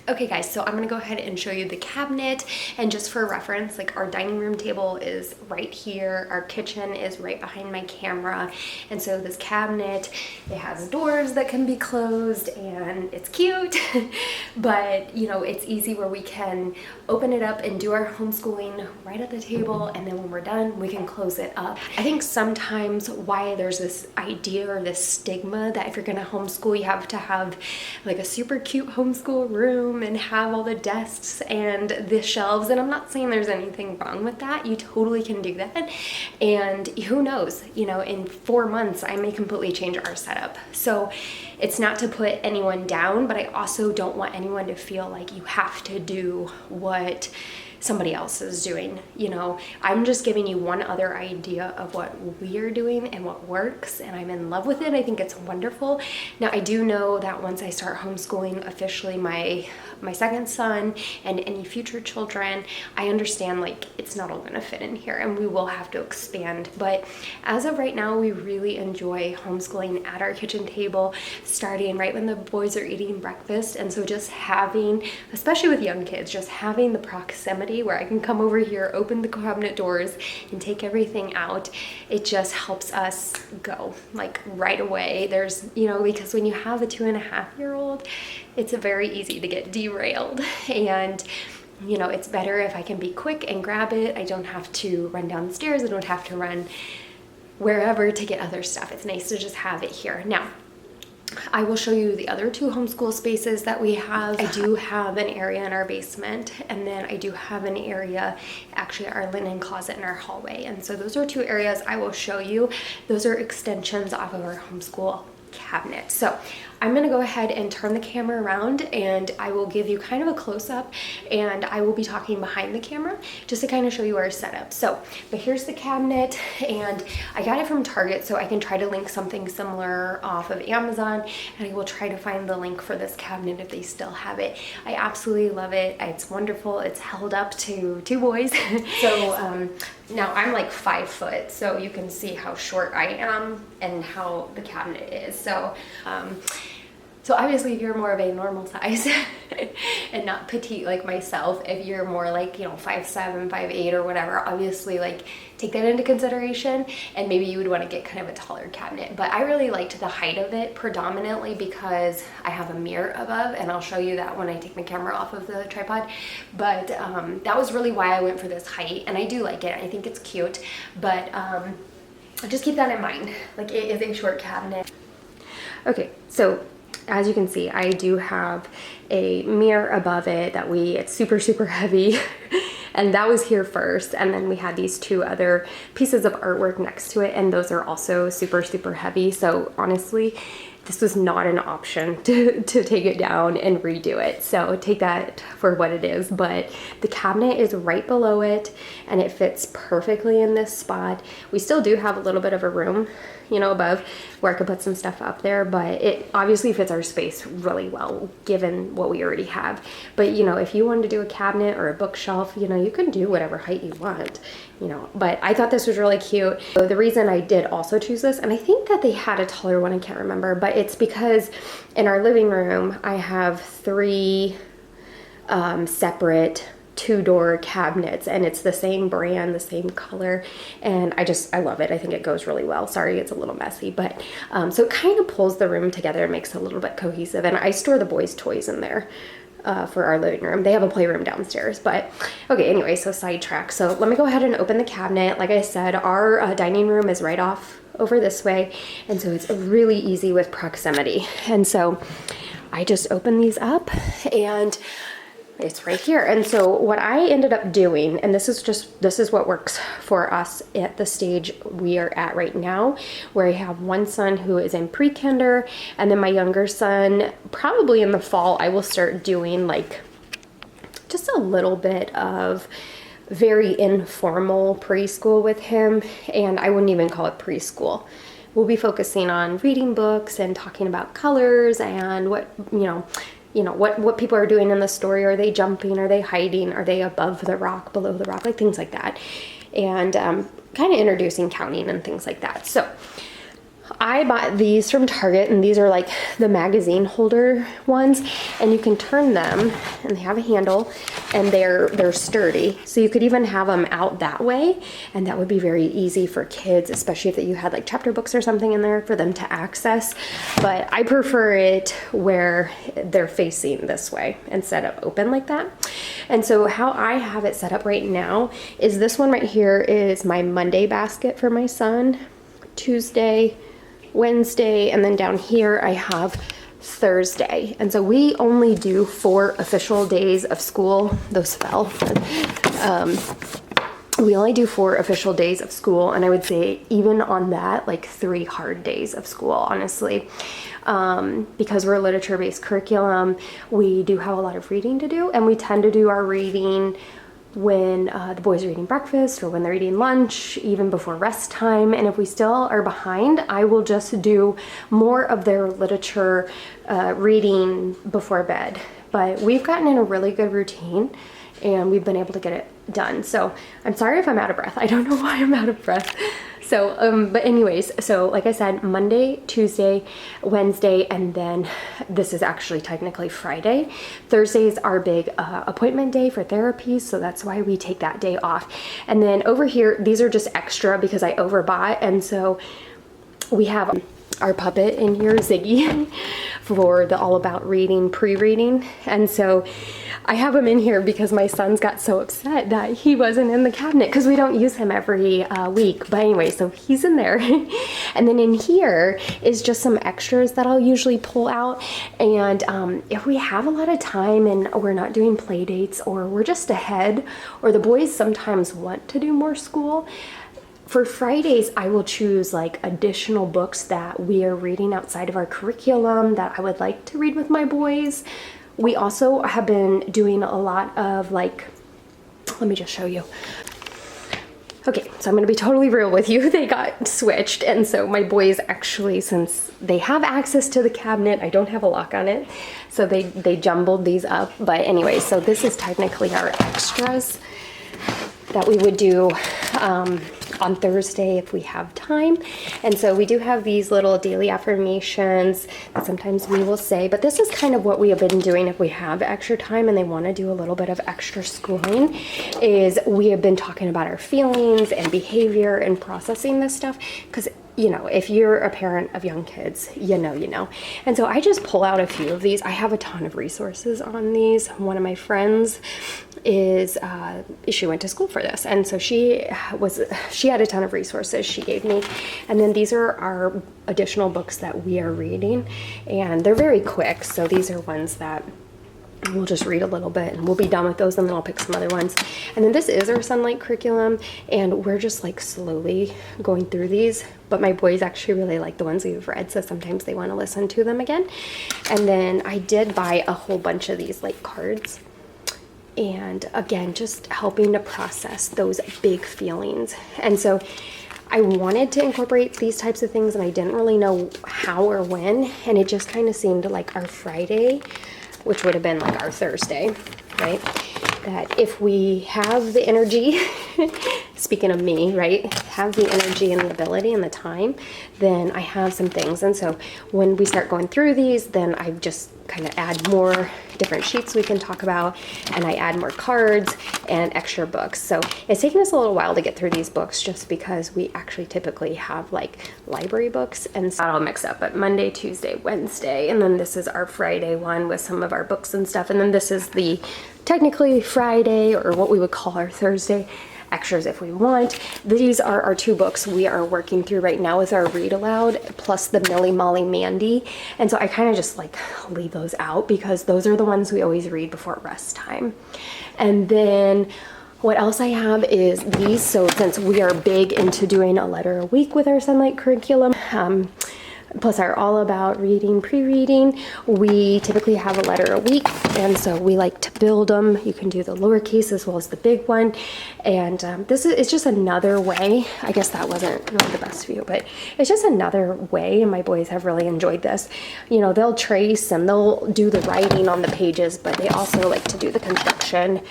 Okay guys, so I'm gonna go ahead and show you the cabinet, and just for reference, like our dining room table is right here, our kitchen is right behind my camera, and so this cabinet, it has doors that can be closed and it's cute, but you know, it's easy where we can open it up and do our homeschooling right at the table, and then when we're done, we can close it up. I think sometimes why there's this idea or this stigma that if you're gonna homeschool, you have to have like a super cute homeschool room and have all the desks and the shelves, and I'm not saying there's anything wrong with that. You totally can do that, and who knows, you know, in 4 months I may completely change our setup. So it's not to put anyone down, but I also don't want anyone to feel like you have to do what somebody else is doing. You know, I'm just giving you one other idea of what we are doing and what works, and I'm in love with it. I think it's wonderful. Now I do know that once I start homeschooling officially my second son and any future children, I understand like it's not all gonna fit in here and we will have to expand, but as of right now we really enjoy homeschooling at our kitchen table, starting right when the boys are eating breakfast. And so just having, especially with young kids, just having the proximity where I can come over here, open the cabinet doors and take everything out, it just helps us go like right away. There's, you know, because when you have a 2.5-year-old, it's very easy to get derailed, and you know, it's better if I can be quick and grab it. I don't have to run down the stairs, I don't have to run wherever to get other stuff. It's nice to just have it here. Now I will show you the other 2 homeschool spaces that we have. I do have an area in our basement, and then I do have an area, actually our linen closet in our hallway. And so those are 2 areas I will show you. Those are extensions off of our homeschool cabinet. So I'm gonna go ahead and turn the camera around, and I will give you kind of a close-up, and I will be talking behind the camera just to kind of show you our setup. So, but here's the cabinet, and I got it from Target, so I can try to link something similar off of Amazon, and I will try to find the link for this cabinet if they still have it. I absolutely love it. It's wonderful. It's held up to 2 boys. So now I'm like 5 foot, so you can see how short I am and how the cabinet is. So obviously if you're more of a normal size and not petite like myself, if you're more like, you know, 5'7", 5'8", or whatever, obviously like take that into consideration, and maybe you would want to get kind of a taller cabinet. But I really liked the height of it predominantly because I have a mirror above, and I'll show you that when I take my camera off of the tripod. But that was really why I went for this height, and I do like it. I think it's cute, but just keep that in mind. Like, it is a short cabinet. Okay, so as you can see, I do have a mirror above it that it's super, super heavy. And that was here first. And then we had these 2 other pieces of artwork next to it, and those are also super, super heavy. So honestly, this was not an option to take it down and redo it. So take that for what it is. But the cabinet is right below it, and it fits perfectly in this spot. We still do have a little bit of a room, you know, above where I could put some stuff up there, but it obviously fits our space really well given what we already have. But you know, if you wanted to do a cabinet or a bookshelf, you know, you can do whatever height you want, you know. But I thought this was really cute. So the reason I did also choose this, and I think that they had a taller one, I can't remember, but it's because in our living room I have 3 separate 2-door cabinets, and it's the same brand, the same color, and I love it. I think it goes really well. Sorry, it's a little messy, but so it kind of pulls the room together and makes it a little bit cohesive. And I store the boys' toys in there for our living room. They have a playroom downstairs, but okay, anyway, so sidetrack. So let me go ahead and open the cabinet. Like I said, our dining room is right off over this way, and so it's really easy with proximity. And so I just open these up, and it's right here. And so what I ended up doing, and this is what works for us at the stage we are at right now, where I have one son who is in pre-kinder, and then my younger son, probably in the fall, I will start doing like just a little bit of very informal preschool with him, and I wouldn't even call it preschool. We'll be focusing on reading books and talking about colors and what, what people are doing in the story. Are they jumping? Are they hiding? Are they above the rock, below the rock? Like things like that. And kind of introducing counting and things like that. So I bought these from Target, and these are like the magazine holder ones, and you can turn them, and they have a handle, and they're sturdy. So you could even have them out that way, and that would be very easy for kids, especially if you had like chapter books or something in there for them to access. But I prefer it where they're facing this way instead of open like that. And so how I have it set up right now is this one right here is my Monday basket for my son, Tuesday, Wednesday, and then down here I have Thursday. And so we only do 4 official days of school. Those fell. We only do 4 official days of school, and I would say even on that, like 3 hard days of school, honestly. Because we're a literature-based curriculum, we do have a lot of reading to do, and we tend to do our reading when the boys are eating breakfast or when they're eating lunch, even before rest time. And if we still are behind, I will just do more of their literature reading before bed. But we've gotten in a really good routine, and we've been able to get it done. So I'm sorry if I'm out of breath. I don't know why I'm out of breath. So, but anyways, so like I said, Monday, Tuesday, Wednesday, and then this is actually technically Friday. Thursday is our big appointment day for therapy, so that's why we take that day off. And then over here, these are just extra because I overbought, and so we have our puppet in here, Ziggy, for the All About Reading pre-reading. And so I have him in here because my sons got so upset that he wasn't in the cabinet because we don't use him every week. But anyway, so he's in there. And then in here is just some extras that I'll usually pull out. And if we have a lot of time and we're not doing play dates, or we're just ahead, or the boys sometimes want to do more school, for Fridays, I will choose like additional books that we are reading outside of our curriculum that I would like to read with my boys. We also have been doing a lot of like, let me just show you. Okay, so I'm gonna be totally real with you. They got switched, and so my boys actually, since they have access to the cabinet, I don't have a lock on it, so they jumbled these up. But anyway, so this is technically our extras that we would do on Thursday if we have time. And so we do have these little daily affirmations that sometimes we will say, but this is kind of what we have been doing if we have extra time and they want to do a little bit of extra schooling, is we have been talking about our feelings and behavior and processing this stuff, because you know, if you're a parent of young kids, you know. And so I just pull out a few of these. I have a ton of resources on these. One of my friends she went to school for this, and so she had a ton of resources she gave me. And then these are our additional books that we are reading, and they're very quick. So these are ones that we'll just read a little bit and we'll be done with those, and then I'll pick some other ones. And then this is our Sunlight curriculum, and we're just like slowly going through these, but my boys actually really like the ones we've read, so sometimes they want to listen to them again. And then I did buy a whole bunch of these like cards, and again, just helping to process those big feelings. And so I wanted to incorporate these types of things, and I didn't really know how or when, and it just kind of seemed like our Friday, which would have been like our Thursday, right? That if we have the energy, speaking of me, right, have the energy and the ability and the time, then I have some things. And so when we start going through these, then I just kind of add more different sheets we can talk about, and I add more cards and extra books. So it's taken us a little while to get through these books, just because we actually typically have like library books, and so I'll mix up, but Monday, Tuesday, Wednesday, and then this is our Friday one with some of our books and stuff, and then this is the technically Friday, or what we would call our Thursday extras if we want. These are our 2 books we are working through right now with our read aloud, plus the Millie, Molly, Mandy. And so I kind of just like leave those out because those are the ones we always read before rest time. And then what else I have is these. So since we are big into doing a letter a week with our Sunlight curriculum, plus our All About Reading pre-reading, we typically have a letter a week, and so we like to build them. You can do the lowercase as well as the big one, and this is just another way. I guess that wasn't really the best view, but it's just another way, and my boys have really enjoyed this. You know, they'll trace and they'll do the writing on the pages, but they also like to do the construction.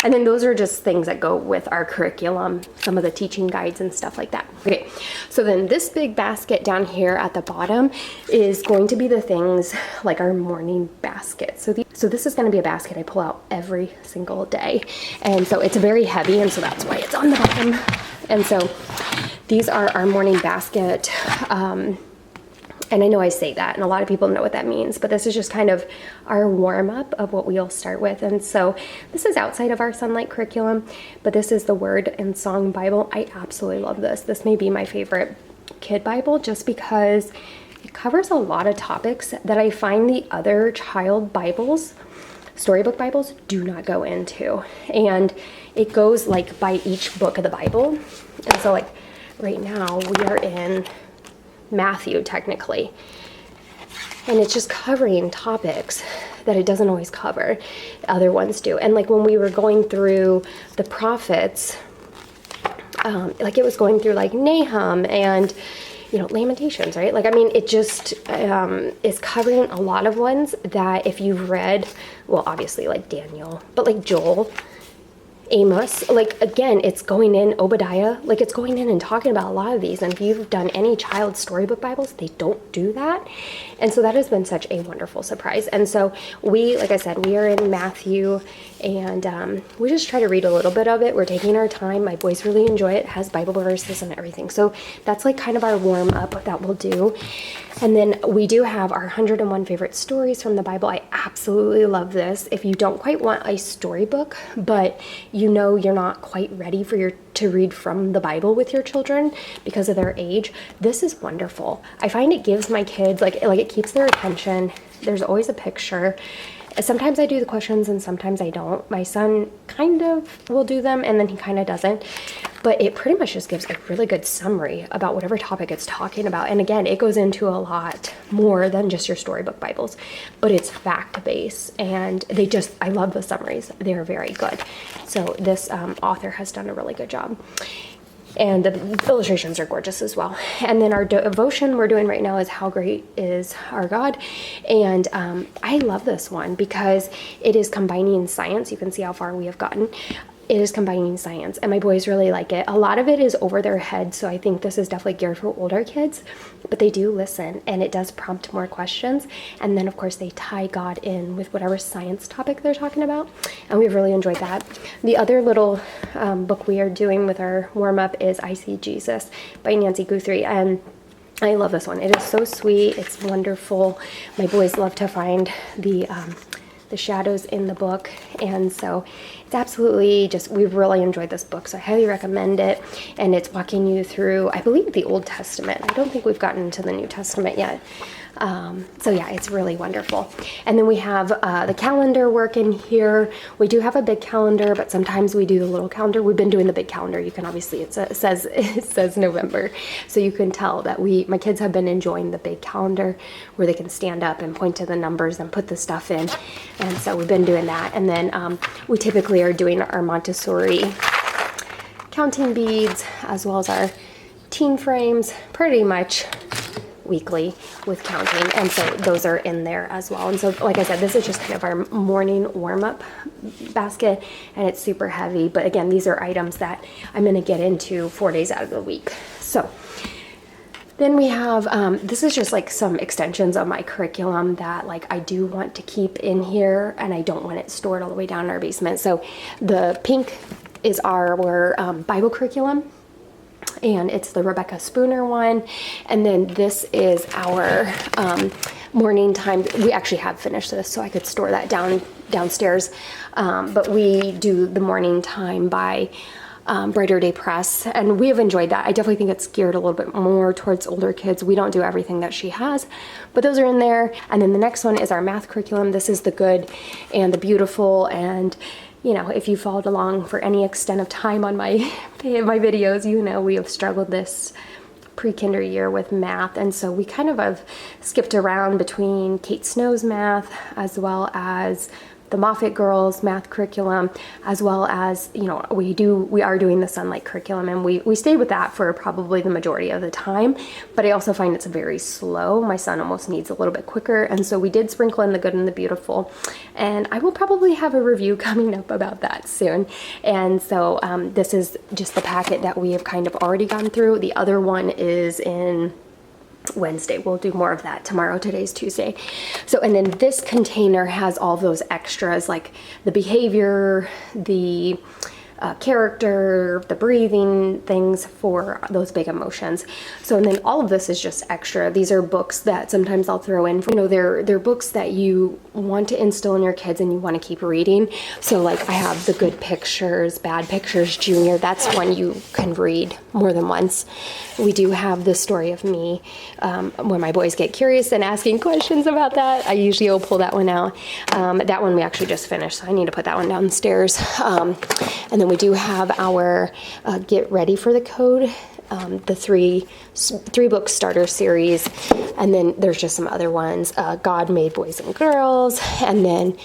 And then those are just things that go with our curriculum, some of the teaching guides and stuff like that. Okay, so then this big basket down here at the bottom is going to be the things like our morning basket. So this is going to be a basket I pull out every single day. And so it's very heavy, and so that's why it's on the bottom. And so these are our morning basket. And I know I say that, and a lot of people know what that means, but this is just kind of our warm-up of what we'll start with. And so this is outside of our Sunlight curriculum, but this is the Word and Song Bible. I absolutely love this. This may be my favorite kid Bible just because it covers a lot of topics that I find the other child Bibles, storybook Bibles, do not go into. And it goes like by each book of the Bible. And so like right now we are in Matthew technically, and it's just covering topics that it doesn't always cover, other ones do. And like when we were going through the prophets, like it was going through like Nahum and Lamentations, right? Like I mean it just is covering a lot of ones that if you've read, well obviously like Daniel, but like Joel, Amos, like again, it's going in Obadiah, like it's going in and talking about a lot of these. And if you've done any child storybook Bibles, they don't do that. And so that has been such a wonderful surprise. And so we, like I said, we are in Matthew, and we just try to read a little bit of it. We're taking our time. My boys really enjoy it. It has Bible verses and everything. So that's like kind of our warm up that we'll do. And then we do have our 101 favorite stories from the Bible. I absolutely love this. If you don't quite want a storybook, but you're not quite ready to read from the Bible with your children because of their age, this is wonderful. I find it gives my kids, like it keeps their attention. There's always a picture. Sometimes I do the questions and sometimes I don't. My son kind of will do them and then he kind of doesn't. But it pretty much just gives a really good summary about whatever topic it's talking about. And again, it goes into a lot more than just your storybook Bibles, but it's fact-based, and I love the summaries. They're very good. So this author has done a really good job. And the illustrations are gorgeous as well. And then our devotion we're doing right now is How Great Is Our God. And I love this one because it is combining science. You can see how far we have gotten. It is combining science, and my boys really like it. A lot of it is over their head, so I think this is definitely geared for older kids, but they do listen, and it does prompt more questions. And then, of course, they tie God in with whatever science topic they're talking about, and we've really enjoyed that. The other little book we are doing with our warm-up is I See Jesus by Nancy Guthrie, and I love this one. It is so sweet. It's wonderful. My boys love to find the shadows in the book, and so it's absolutely we've really enjoyed this book, so I highly recommend it. And it's walking you through, I believe, the Old Testament. I don't think we've gotten into the New Testament yet. So yeah, it's really wonderful. And then we have the calendar work in here. We do have a big calendar, but sometimes we do the little calendar. We've been doing the big calendar. You can obviously, it says November, so you can tell that my kids have been enjoying the big calendar where they can stand up and point to the numbers and put the stuff in. And so we've been doing that. And then we typically are doing our Montessori counting beads as well as our teen frames pretty much weekly with counting, and so those are in there as well. And so like I said, this is just kind of our morning warm-up basket, and it's super heavy, but again, these are items that I'm going to get into 4 days out of the week. So then we have this is just like some extensions of my curriculum that like I do want to keep in here, and I don't want it stored all the way down in our basement. So the pink is our Bible curriculum, and it's the Rebecca Spooner one. And then this is our morning time. We actually have finished this, so I could store that downstairs. But we do the morning time by Brighter Day Press, and we have enjoyed that. I definitely think it's geared a little bit more towards older kids. We don't do everything that she has, but those are in there. And then the next one is our math curriculum. This is the Good and the Beautiful, and if you followed along for any extent of time on my videos, we have struggled this pre-kinder year with math. And so we kind of have skipped around between Kate Snow's math as well as the Moffat Girls math curriculum, as well as, you know, we are doing the Sunlight curriculum, and we stayed with that for probably the majority of the time, but I also find it's very slow. My son almost needs a little bit quicker, and so we did sprinkle in the Good and the Beautiful, and I will probably have a review coming up about that soon. And so this is just the packet that we have kind of already gone through. The other one is in Wednesday. We'll do more of that tomorrow. Today's Tuesday. So, and then this container has all those extras like the behavior, the character, the breathing, things for those big emotions. So, and then all of this is just extra. These are books that sometimes I'll throw in. You know, they're books that you want to instill in your kids and you want to keep reading. So like I have the Good Pictures, Bad Pictures Junior. That's one you can read more than once. We do have The Story of Me. When my boys get curious and asking questions about that, I usually will pull that one out. That one we actually just finished, so I need to put that one downstairs. And then we do have our Get Ready for the Code, the three book starter series, and then there's just some other ones, God Made Boys and Girls, and then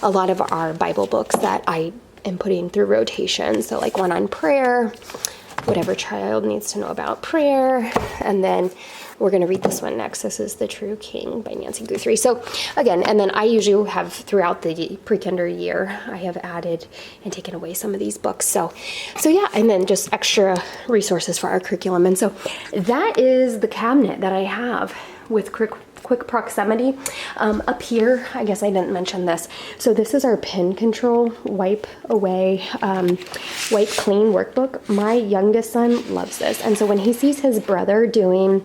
a lot of our Bible books that I am putting through rotation. So like one on prayer, whatever child needs to know about prayer, and then we're going to read this one next. This is The True King by Nancy Guthrie. So again, and then I usually have throughout the pre-kinder year, I have added and taken away some of these books. So yeah, and then just extra resources for our curriculum. And so that is the cabinet that I have with quick proximity. Up here, I guess I didn't mention this. So this is our pen control, wipe away, wipe clean workbook. My youngest son loves this. And so when he sees his brother doing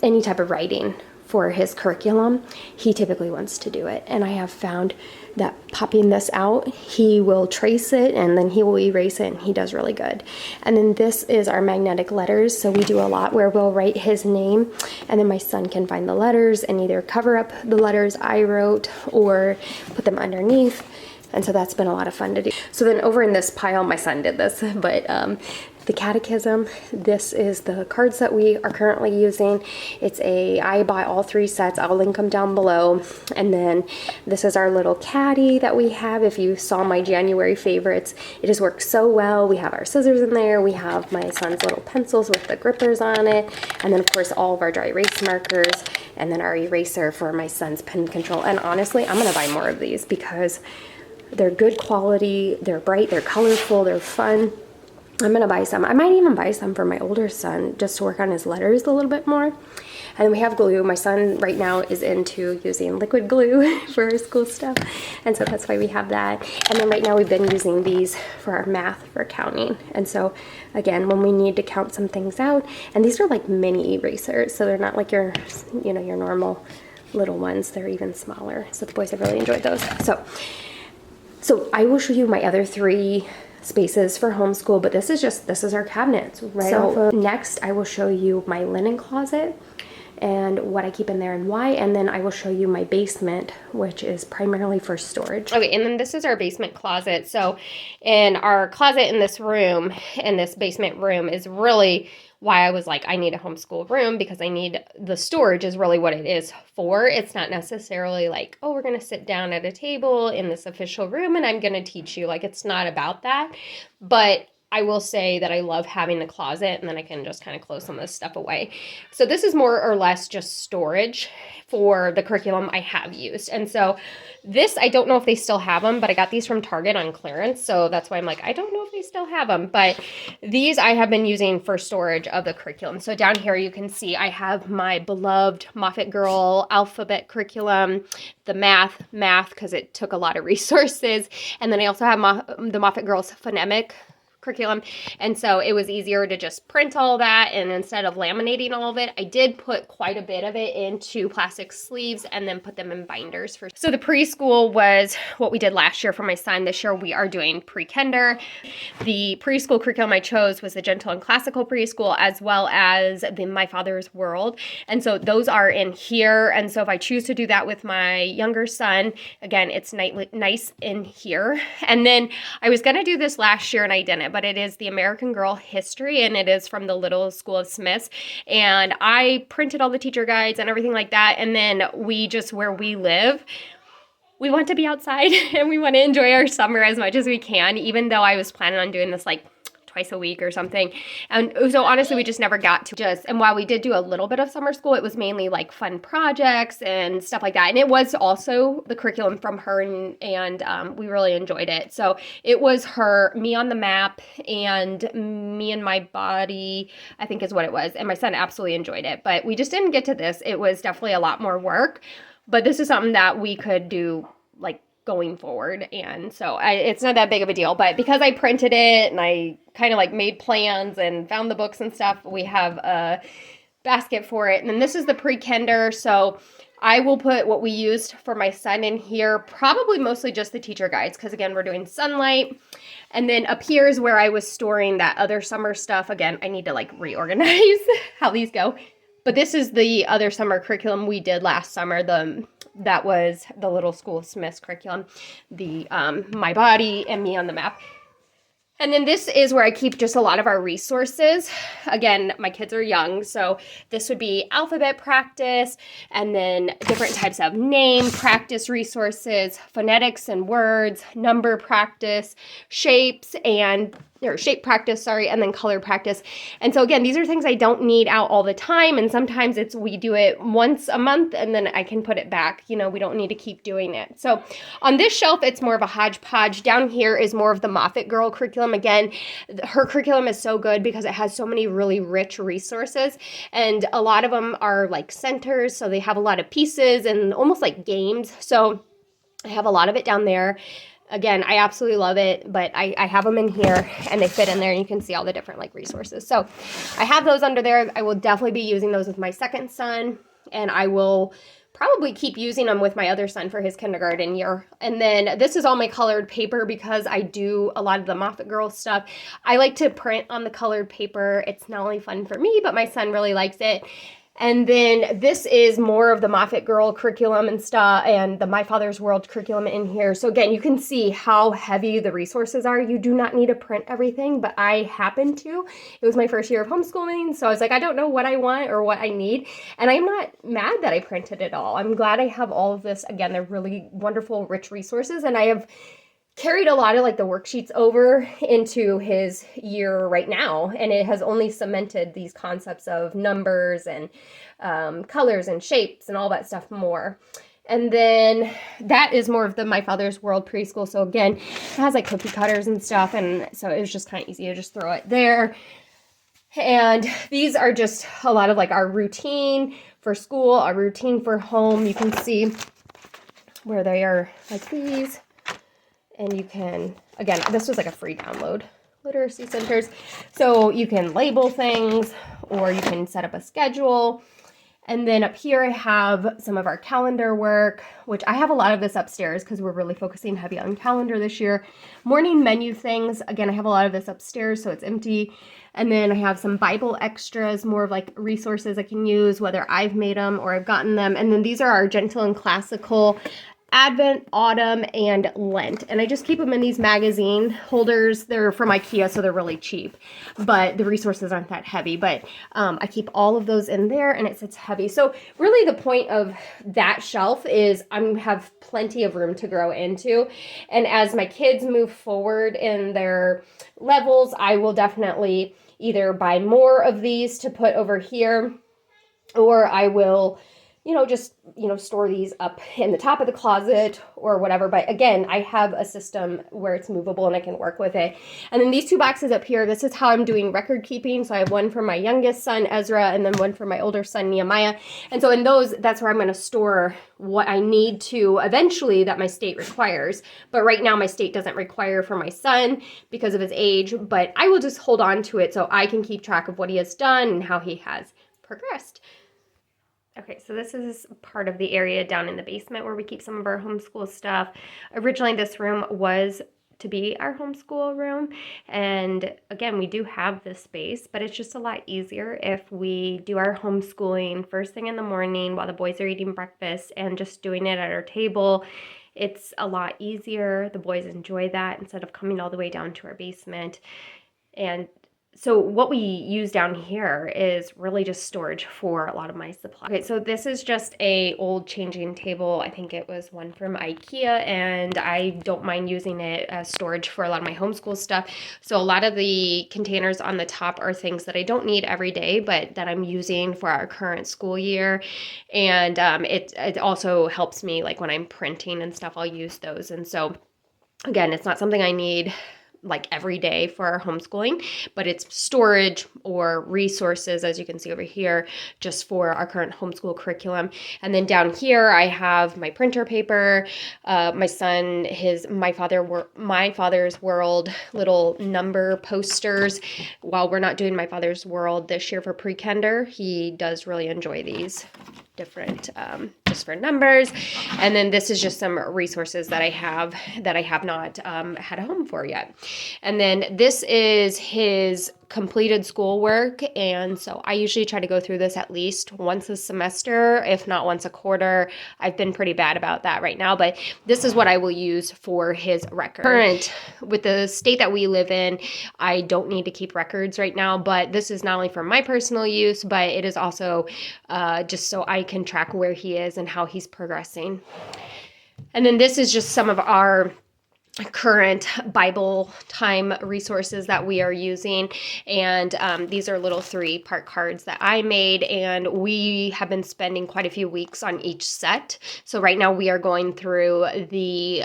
any type of writing for his curriculum, he typically wants to do it. And I have found that popping this out, he will trace it and then he will erase it, and he does really good. And then this is our magnetic letters. So we do a lot where we'll write his name, and then my son can find the letters and either cover up the letters I wrote or put them underneath. And so that's been a lot of fun to do. So then over in this pile, my son did this, but the catechism, this is the cards that we are currently using. I buy all 3 sets. I'll link them down below. And then this is our little caddy that we have. If you saw my January favorites, it just works so well. We have our scissors in there. We have my son's little pencils with the grippers on it. And then of course all of our dry erase markers, and then our eraser for my son's pen control. And honestly, I'm gonna buy more of these because they're good quality, they're bright, they're colorful, they're fun. I'm gonna buy some. I might even buy some for my older son just to work on his letters a little bit more. And then we have glue. My son right now is into using liquid glue for our school stuff, and so that's why we have that. And then right now we've been using these for our math, for counting. And so again, when we need to count some things out, and these are like mini erasers, so they're not like your normal little ones. They're even smaller. So the boys have really enjoyed those. So I will show you my other 3 spaces for homeschool, but this is our cabinets, right? So next I will show you my linen closet and what I keep in there and why, and then I will show you my basement, which is primarily for storage. Okay, and then this is our basement closet. So in our closet in this room, in this basement room, is really why I was like, I need a homeschool room, because I need the storage is really what it is for. It's not necessarily like, oh, we're going to sit down at a table in this official room and I'm going to teach you. Like, it's not about that. But I will say that I love having the closet, and then I can just kind of close some of this stuff away. So this is more or less just storage for the curriculum I have used. And so this, I don't know if they still have them, but I got these from Target on clearance. So that's why I'm like, I don't know if they still have them, but these I have been using for storage of the curriculum. So down here you can see I have my beloved Moffat Girl alphabet curriculum, the math, because it took a lot of resources. And then I also have the Moffat Girls phonemic curriculum, and so it was easier to just print all that, and instead of laminating all of it, I did put quite a bit of it into plastic sleeves and then put them in binders. So the preschool was what we did last year for my son. This year we are doing pre-kinder. The preschool curriculum I chose was the gentle and classical preschool, as well as the My Father's World, and so those are in here. And so if I choose to do that with my younger son, again, it's nice in here. And then I was going to do this last year and I didn't, but it is the American Girl history, and it is from the Little School of Smiths. And I printed all the teacher guides and everything like that. And then where we live, we want to be outside and we want to enjoy our summer as much as we can, even though I was planning on doing this like twice a week or something. And so honestly, we just never got to and while we did do a little bit of summer school, it was mainly like fun projects and stuff like that. And it was also the curriculum from her, and we really enjoyed it. So it was me on the map, and me and my body, I think is what it was. And my son absolutely enjoyed it, but we just didn't get to this. It was definitely a lot more work, but this is something that we could do like going forward. And so it's not that big of a deal, but because I printed it and I kind of like made plans and found the books and stuff, we have a basket for it. And then this is the pre-kinder. So I will put what we used for my son in here, probably mostly just the teacher guides, because again, we're doing sunlight. And then up here is where I was storing that other summer stuff. Again, I need to like reorganize how these go. But this is the other summer curriculum we did last summer. That was the Little School of Smiths curriculum, the My Body and Me on the Map. And then this is where I keep just a lot of our resources. Again, my kids are young, so this would be alphabet practice, and then different types of name practice resources, phonetics and words, number practice, shape practice, and then color practice. And so again, these are things I don't need out all the time, and sometimes we do it once a month and then I can put it back. We don't need to keep doing it. So on this shelf, it's more of a hodgepodge. Down here is more of the Moffat Girl curriculum. Again, her curriculum is so good because it has so many really rich resources, and a lot of them are like centers, so they have a lot of pieces and almost like games. So I have a lot of it down there. Again, I absolutely love it, but I have them in here and they fit in there, and you can see all the different like resources. So I have those under there. I will definitely be using those with my second son, and I will probably keep using them with my other son for his kindergarten year. And then this is all my colored paper because I do a lot of the Moffat Girl stuff. I like to print on the colored paper. It's not only fun for me, but my son really likes it. And then this is more of the Moffat Girl curriculum and stuff, and the My Father's World curriculum in here. So again, you can see how heavy the resources are. You do not need to print everything, but I happen to. It was my first year of homeschooling, so I was like, I don't know what I want or what I need. And I'm not mad that I printed it all. I'm glad I have all of this. Again, they're really wonderful, rich resources, and I have carried a lot of like the worksheets over into his year right now, and it has only cemented these concepts of numbers and colors and shapes and all that stuff more. And then that is more of the My Father's World preschool. So again, it has like cookie cutters and stuff, and so it was just kind of easy to just throw it there. And these are just a lot of like our routine for school, our routine for home. You can see where they are like these. And you can, again, this was like a free download, literacy centers. So you can label things, or you can set up a schedule. And then up here I have some of our calendar work, which I have a lot of this upstairs because we're really focusing heavy on calendar this year. Morning menu things, again, I have a lot of this upstairs, so it's empty. And then I have some Bible extras, more of like resources I can use, whether I've made them or I've gotten them. And then these are our gentle and classical Advent, Autumn, and Lent. And I just keep them in these magazine holders. They're from IKEA, so they're really cheap, but the resources aren't that heavy. But I keep all of those in there, and it sits heavy. So really the point of that shelf is I have plenty of room to grow into. And as my kids move forward in their levels, I will definitely either buy more of these to put over here, or I will just, store these up in the top of the closet or whatever. But again, I have a system where it's movable and I can work with it. And then these two boxes up here, this is how I'm doing record keeping. So I have one for my youngest son, Ezra, and then one for my older son, Nehemiah. And so in those, that's where I'm going to store what I need to eventually that my state requires. But right now my state doesn't require for my son because of his age, but I will just hold on to it so I can keep track of what he has done and how he has progressed. Okay, so this is part of the area down in the basement where we keep some of our homeschool stuff. Originally, this room was to be our homeschool room, and again, we do have this space, but it's just a lot easier if we do our homeschooling first thing in the morning while the boys are eating breakfast and just doing it at our table. It's a lot easier. The boys enjoy that instead of coming all the way down to our basement. And So what we use down here is really just storage for a lot of my supplies. Okay, so this is just a old changing table. I think it was one from IKEA, and I don't mind using it as storage for a lot of my homeschool stuff. So a lot of the containers on the top are things that I don't need every day, but that I'm using for our current school year. And it also helps me, like when I'm printing and stuff, I'll use those. And so again, it's not something I need like every day for our homeschooling, but it's storage or resources, as you can see over here, just for our current homeschool curriculum. And then down here, I have my printer paper, my son, my father's world little number posters. While we're not doing my father's world this year for pre-kinder, he does really enjoy these different just for numbers. And then this is just some resources that I have not had a home for yet. And then this is his completed schoolwork, and so I usually try to go through this at least once a semester, if not once a quarter. I've been pretty bad about that right now, but this is what I will use for his record. With the state that we live in, I don't need to keep records right now, but this is not only for my personal use, but it is also just so I can track where he is and how he's progressing. And then this is just some of our current Bible time resources that we are using, and these are little 3-part cards that I made, and we have been spending quite a few weeks on each set. So right now we are going through the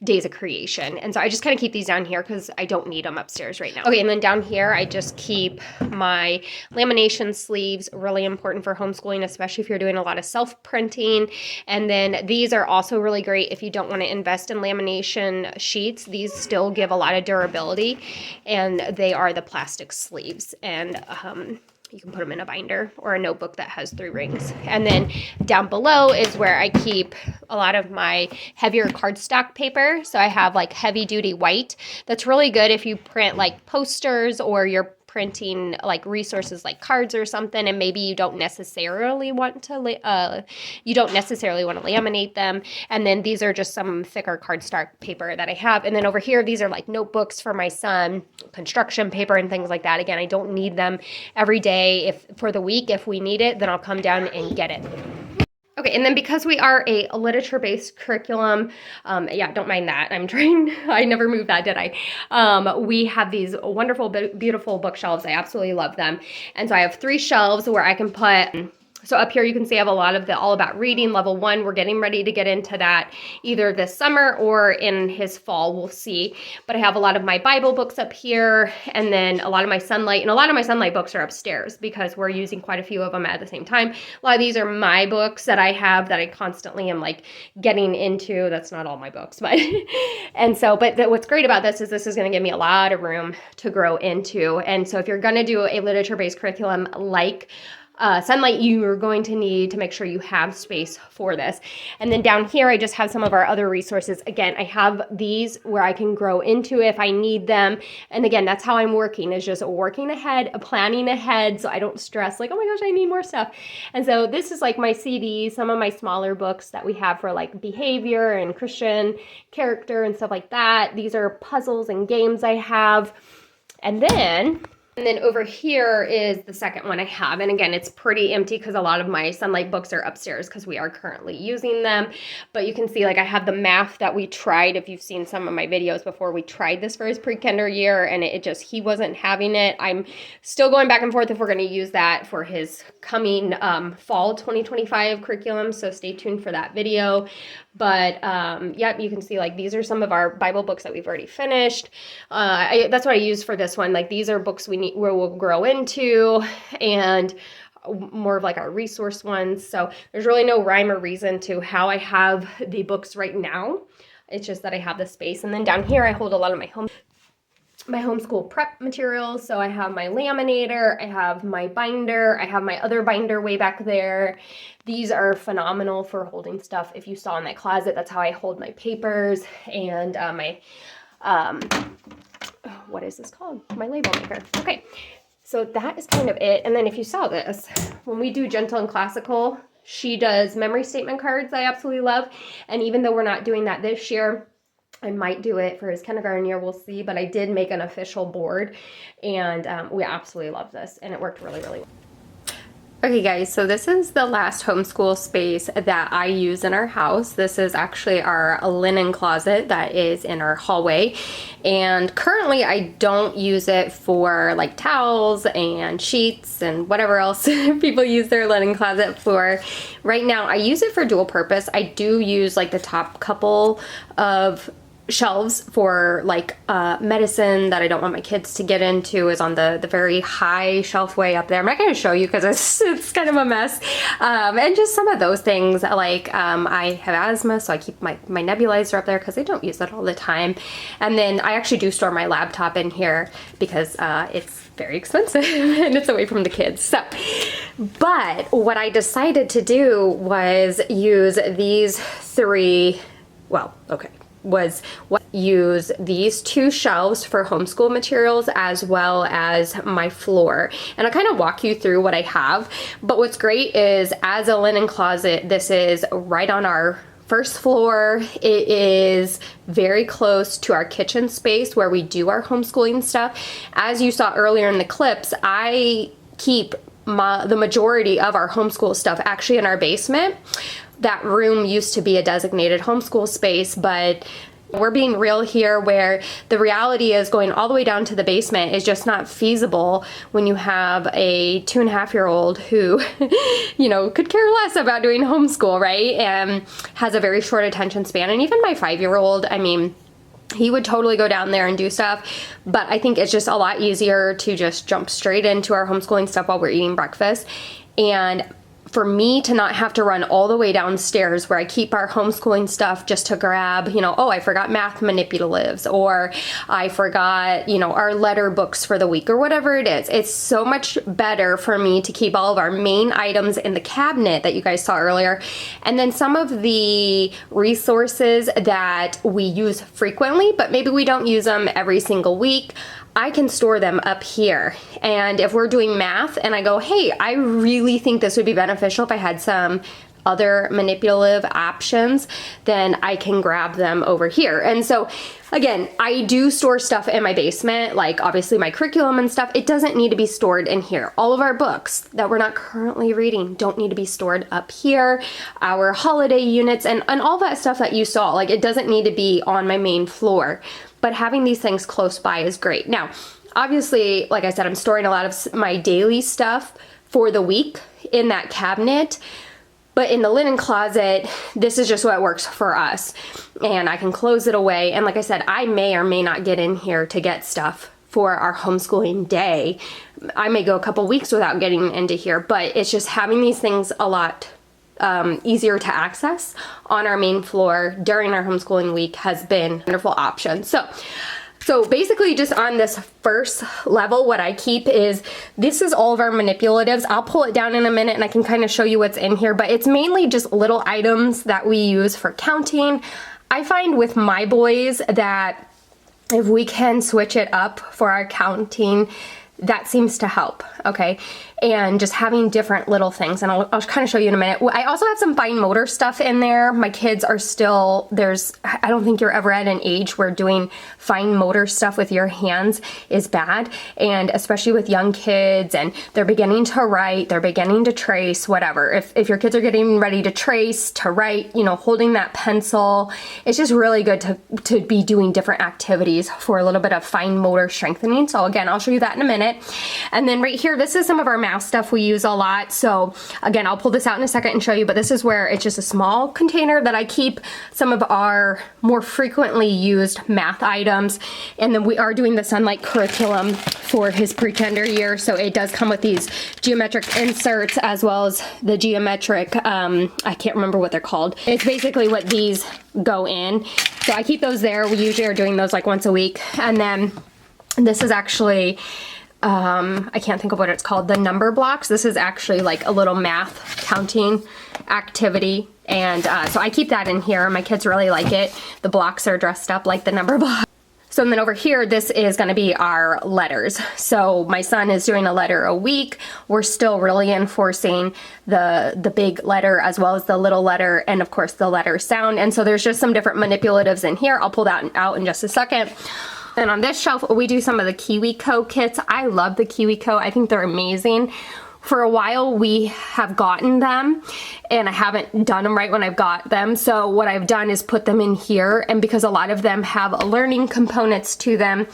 days of creation, and so I just kind of keep these down here because I don't need them upstairs right now. Okay, and then down here I just keep my lamination sleeves, really important for homeschooling, especially if you're doing a lot of self-printing. And then these are also really great if you don't want to invest in lamination sheets. These still give a lot of durability, and they are the plastic sleeves, and you can put them in a binder or a notebook that has 3 rings. And then down below is where I keep a lot of my heavier cardstock paper. So I have like heavy duty white that's really good if you print like posters, or you're printing like resources like cards or something, and maybe you don't necessarily want to laminate them. And then these are just some thicker cardstock paper that I have. And then over here, these are like notebooks for my son, construction paper and things like that. Again, I don't need them every day. If for the week, if we need it, then I'll come down and get it. Okay, and then because we are a literature-based curriculum, yeah, don't mind that. I never moved that, did I? We have these wonderful, beautiful bookshelves. I absolutely love them. And so I have 3 shelves where I can put... So up here you can see I have a lot of the All About Reading level 1. We're getting ready to get into that either this summer or in his fall, we'll see. But I have a lot of my Bible books up here, and then a lot of my Sunlight. And a lot of my Sunlight books are upstairs because we're using quite a few of them at the same time. A lot of these are my books that I have that I constantly am like getting into. That's not all my books, but and so, but what's great about this is going to give me a lot of room to grow into. And so if you're going to do a literature-based curriculum like Sunlight, you are going to need to make sure you have space for this. And then down here, I just have some of our other resources. Again, I have these where I can grow into if I need them. And again, that's how I'm working, is just working ahead, planning ahead, so I don't stress like, oh my gosh, I need more stuff. And so this is like my CDs, some of my smaller books that we have for like behavior and Christian character and stuff like that. These are puzzles and games I have. And then over here is the second one I have. And again, it's pretty empty because a lot of my Sunlight books are upstairs because we are currently using them. But you can see like I have the math that we tried. If you've seen some of my videos before, we tried this for his pre-kinder year, and he wasn't having it. I'm still going back and forth if we're going to use that for his coming fall 2025 curriculum. So stay tuned for that video. But yeah, you can see like these are some of our Bible books that we've already finished. That's what I use for this one. Like these are books we need where we'll grow into, and more of like our resource ones. So there's really no rhyme or reason to how I have the books right now. It's just that I have the space. And then down here I hold a lot of my homeschool prep materials. So I have my laminator, I have my binder, I have my other binder way back there. These are phenomenal for holding stuff. If you saw in that closet, that's how I hold my papers and my, what is this called? My label maker. Okay, so that is kind of it. And then if you saw this, when we do Gentle and Classical, she does memory statement cards I absolutely love. And even though we're not doing that this year, I might do it for his kindergarten year, we'll see, but I did make an official board, and we absolutely love this, and it worked really, really well. Okay guys, so this is the last homeschool space that I use in our house. This is actually our linen closet that is in our hallway. And currently I don't use it for like towels and sheets and whatever else people use their linen closet for. Right now I use it for dual purpose. I do use like the top couple of shelves for like medicine that I don't want my kids to get into is on the very high shelf way up there. I'm not going to show you because it's kind of a mess. And just some of those things, like I have asthma, so I keep my nebulizer up there because I don't use it all the time. And then I actually do store my laptop in here because it's very expensive and it's away from the kids. So, but what I decided to do was use these three, use these two shelves for homeschool materials as well as my floor. And I'll kind of walk you through what I have. But what's great is as a linen closet, this is right on our first floor. It is very close to our kitchen space where we do our homeschooling stuff. As you saw earlier in the clips, I keep the majority of our homeschool stuff actually in our basement. That room used to be a designated homeschool space, but we're being real here where the reality is going all the way down to the basement is just not feasible when you have a 2.5-year-old who, you know, could care less about doing homeschool, right? And has a very short attention span. And even my 5-year-old, I mean, he would totally go down there and do stuff, but I think it's just a lot easier to just jump straight into our homeschooling stuff while we're eating breakfast. And for me to not have to run all the way downstairs where I keep our homeschooling stuff just to grab, you know, oh, I forgot math manipulatives, or I forgot, you know, our letter books for the week, or whatever it is. It's so much better for me to keep all of our main items in the cabinet that you guys saw earlier. And then some of the resources that we use frequently, but maybe we don't use them every single week, I can store them up here. And if we're doing math and I go, hey, I really think this would be beneficial if I had some other manipulative options, then I can grab them over here. And so again, I do store stuff in my basement, like obviously my curriculum and stuff. It doesn't need to be stored in here. All of our books that we're not currently reading don't need to be stored up here. Our holiday units and all that stuff that you saw, like it doesn't need to be on my main floor. But having these things close by is great. Now, obviously, like I said, I'm storing a lot of my daily stuff for the week in that cabinet. But in the linen closet, this is just what works for us. And I can close it away. And like I said, I may or may not get in here to get stuff for our homeschooling day. I may go a couple weeks without getting into here, but it's just having these things a lot easier to access on our main floor during our homeschooling week has been a wonderful option. So basically just on this first level, what I keep is, this is all of our manipulatives. I'll pull it down in a minute and I can kind of show you what's in here, but it's mainly just little items that we use for counting. I find with my boys that if we can switch it up for our counting, that seems to help, okay? And just having different little things, and I'll kind of show you in a minute. I also have some fine motor stuff in there. My kids are still, I don't think you're ever at an age where doing fine motor stuff with your hands is bad, and especially with young kids, and they're beginning to write, they're beginning to trace, whatever. If your kids are getting ready to trace, to write, you know, holding that pencil, it's just really good to be doing different activities for a little bit of fine motor strengthening. So again, I'll show you that in a minute. And then right here, this is some of our math stuff we use a lot. So again, I'll pull this out in a second and show you, but this is where it's just a small container that I keep some of our more frequently used math items. And then we are doing the Sunlight curriculum for his pretender year. So it does come with these geometric inserts as well as the geometric, I can't remember what they're called. It's basically what these go in. So I keep those there. We usually are doing those like once a week. And then this is actually, I can't think of what it's called, the number blocks. This is actually like a little math counting activity. And so I keep that in here. My kids really like it. The blocks are dressed up like the number blocks. So then over here, this is going to be our letters. So my son is doing a letter a week. We're still really enforcing the big letter as well as the little letter, and of course the letter sound. And so there's just some different manipulatives in here. I'll pull that out in just a second. And on this shelf, we do some of the KiwiCo kits. I love the KiwiCo. I think they're amazing. For a while, we have gotten them, and I haven't done them right when I've got them. So what I've done is put them in here, and because a lot of them have learning components to them,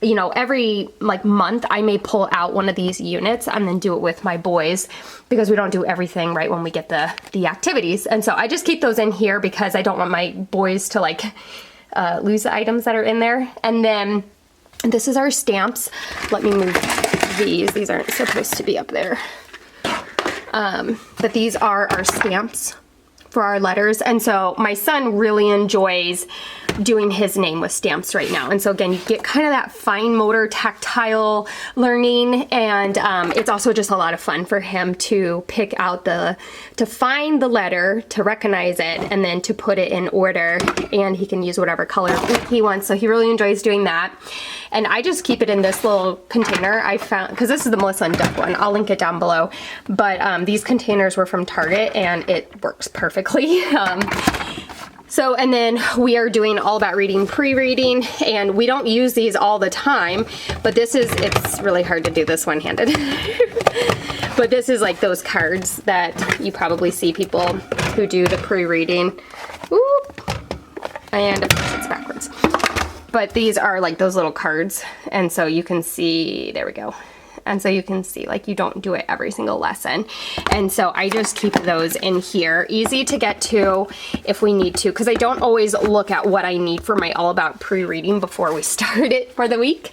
you know, every like month I may pull out one of these units and then do it with my boys, because we don't do everything right when we get the activities. And so I just keep those in here because I don't want my boys to like lose the items that are in there. And then this is our stamps. Let me move these. These aren't supposed to be up there. But these are our stamps for our letters. And so my son really enjoys doing his name with stamps right now. And so again, you get kind of that fine motor tactile learning, and it's also just a lot of fun for him to pick out to find the letter, to recognize it, and then to put it in order, and he can use whatever color he wants. So he really enjoys doing that. And I just keep it in this little container I found, because this is the Melissa and Duck one. I'll link it down below. But these containers were from Target, and it works perfectly. So, and then we are doing All About Reading pre-reading, and we don't use these all the time, but it's really hard to do this one-handed. But this is like those cards that you probably see people who do the pre-reading. And of course it's backwards. But these are like those little cards, and so you can see, there we go. And so you can see, like, you don't do it every single lesson. And so I just keep those in here. Easy to get to if we need to, because I don't always look at what I need for my All About pre-reading before we start it for the week.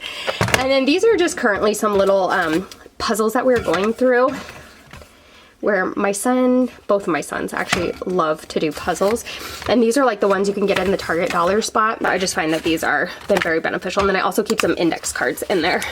And then these are just currently some little puzzles that we're going through, where both of my sons actually love to do puzzles. And these are like the ones you can get in the Target dollar spot. I just find that these are been very beneficial. And then I also keep some index cards in there.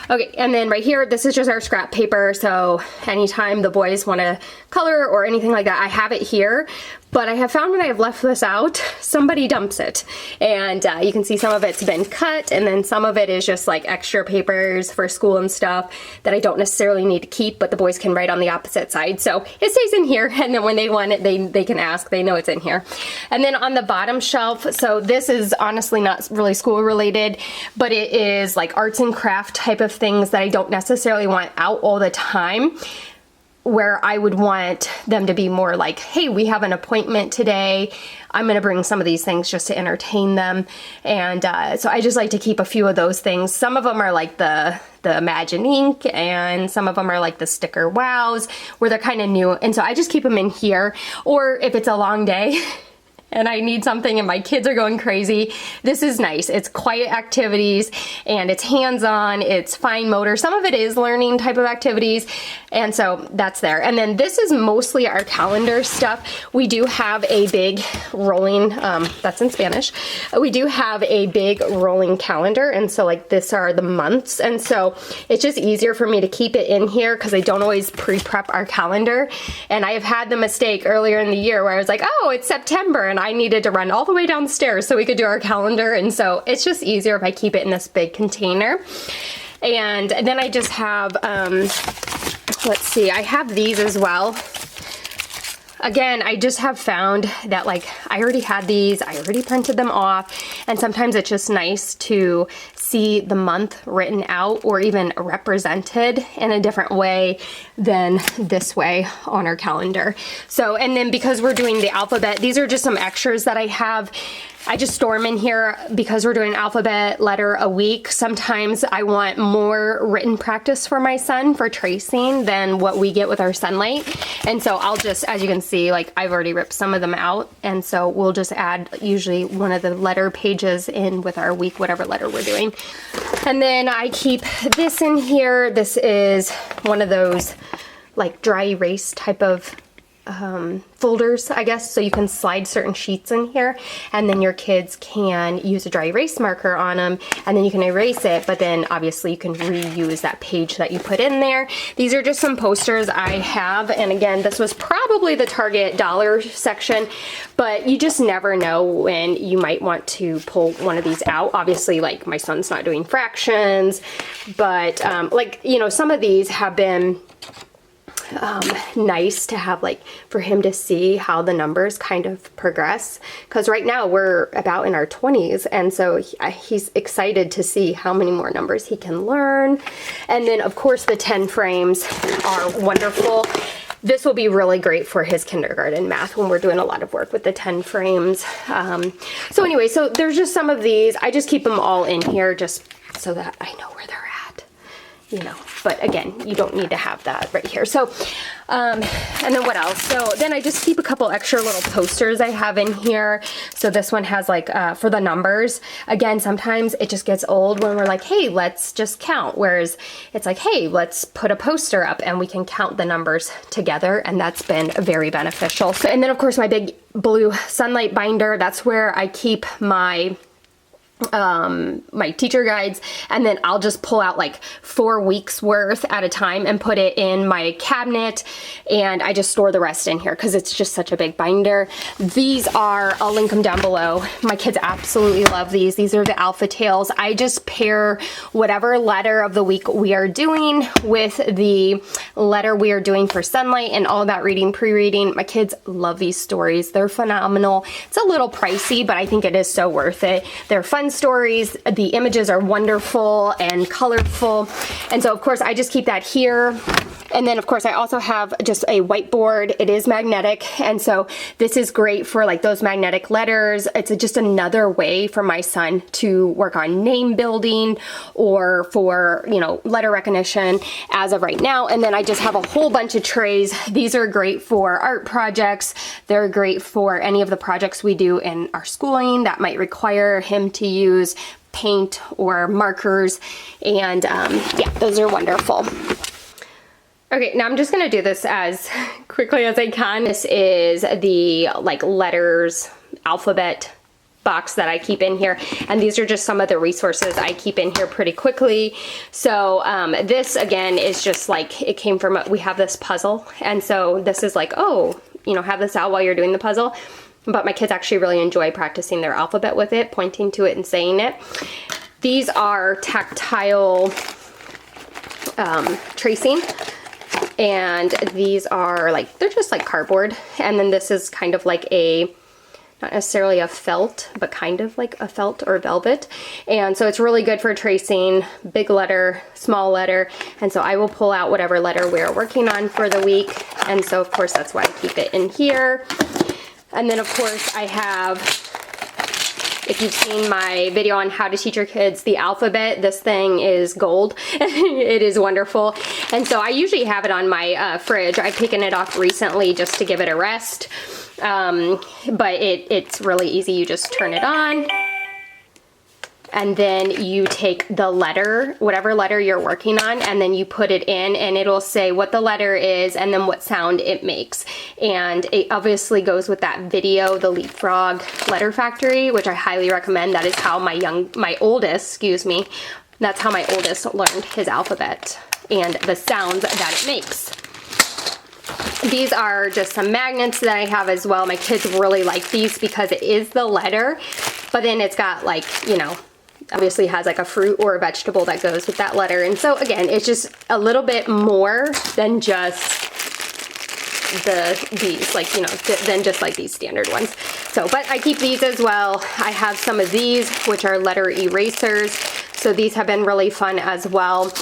Okay, and then right here, this is just our scrap paper. So anytime the boys want to color or anything like that, I have it here. But I have found when I have left this out, somebody dumps it. And you can see some of it's been cut, and then some of it is just like extra papers for school and stuff that I don't necessarily need to keep, but the boys can write on the opposite side. So it stays in here, and then when they want it, they can ask. They know it's in here. And then on the bottom shelf, so this is honestly not really school related, but it is like arts and craft type of things that I don't necessarily want out all the time, where I would want them to be more like, hey, we have an appointment today. I'm going to bring some of these things just to entertain them. And so I just like to keep a few of those things. Some of them are like the Imagine Ink, and some of them are like the sticker wows, where they're kind of new. And so I just keep them in here. Or if it's a long day and I need something and my kids are going crazy, this is nice. It's quiet activities, and it's hands-on, it's fine motor. Some of it is learning type of activities, and so that's there. And then this is mostly our calendar stuff. We do have a big rolling, that's in Spanish. We do have a big rolling calendar, and so like this are the months, and so it's just easier for me to keep it in here because I don't always pre-prep our calendar. And I have had the mistake earlier in the year where I was like, oh, it's September, and I needed to run all the way downstairs so we could do our calendar. And so it's just easier if I keep it in this big container. And then I just have, let's see, I have these as well. Again, I just have found that like I already had these, I already printed them off, and sometimes it's just nice to see the month written out or even represented in a different way than this way on our calendar. So, and then because we're doing the alphabet, these are just some extras that I have. I just store them in here because we're doing alphabet letter a week. Sometimes I want more written practice for my son for tracing than what we get with our Sunlight. And so I'll just, as you can see, like I've already ripped some of them out. And so we'll just add usually one of the letter pages in with our week, whatever letter we're doing. And then I keep this in here. This is one of those like dry erase type of folders, I guess, so you can slide certain sheets in here, and then your kids can use a dry erase marker on them, and then you can erase it, but then obviously you can reuse that page that you put in there. These are just some posters I have, and again, this was probably the Target dollar section, but you just never know when you might want to pull one of these out. Obviously, like, my son's not doing fractions, but like, you know, some of these have been nice to have, like, for him to see how the numbers kind of progress, because right now we're about in our 20s, and so he's excited to see how many more numbers he can learn. And then of course the 10 frames are wonderful. This will be really great for his kindergarten math when we're doing a lot of work with the 10 frames. So anyway, so there's just some of these. I just keep them all in here just so that I know where they're at, you know, but again, you don't need to have that right here. So, and then what else? So then I just keep a couple extra little posters I have in here. So this one has, like, for the numbers. Again, sometimes it just gets old when we're like, hey, let's just count. Whereas it's like, hey, let's put a poster up and we can count the numbers together. And that's been very beneficial. So, and then of course my big blue sunlight binder, that's where I keep my teacher guides, and then I'll just pull out like 4 weeks worth at a time and put it in my cabinet, and I just store the rest in here because it's just such a big binder. These are, I'll link them down below. My kids absolutely love these. These are the Alpha Tales. I just pair whatever letter of the week we are doing with the letter we are doing for Sunlight and all that reading, pre-reading. My kids love these stories. They're phenomenal. It's a little pricey, but I think it is so worth it. They're fun stories. The images are wonderful and colorful. And so of course I just keep that here. And then of course I also have just a whiteboard. It is magnetic. And so this is great for like those magnetic letters. It's just another way for my son to work on name building or for, you know, letter recognition as of right now. And then I just have a whole bunch of trays. These are great for art projects. They're great for any of the projects we do in our schooling that might require him to use paint or markers. And yeah, those are wonderful. Okay, now I'm just gonna do this as quickly as I can. This is the like letters, alphabet box that I keep in here, and these are just some of the resources I keep in here pretty quickly. So this again is just like, it came from, we have this puzzle, and so this is like, oh, you know, have this out while you're doing the puzzle. But my kids actually really enjoy practicing their alphabet with it, pointing to it and saying it. These are tactile tracing, and these are like, they're just like cardboard. And then this is kind of like a, not necessarily a felt, but kind of like a felt or velvet. And so it's really good for tracing big letter, small letter. And so I will pull out whatever letter we're working on for the week. And so of course that's why I keep it in here. And then of course I have, if you've seen my video on how to teach your kids the alphabet, this thing is gold. It is wonderful. And so I usually have it on my fridge. I've taken it off recently just to give it a rest. But it's really easy. You just turn it on, and then you take the letter, whatever letter you're working on, and then you put it in, and it'll say what the letter is and then what sound it makes. And it obviously goes with that video, the Leapfrog Letter Factory, which I highly recommend. That is how my oldest learned his alphabet and the sounds that it makes. These are just some magnets that I have as well. My kids really like these because it is the letter, but then it's got like, you know, obviously has like a fruit or a vegetable that goes with that letter. And so again, it's just a little bit more than just these, like, you know, than just like these standard ones. So, but I keep these as well. I have some of these, which are letter erasers. So these have been really fun as well.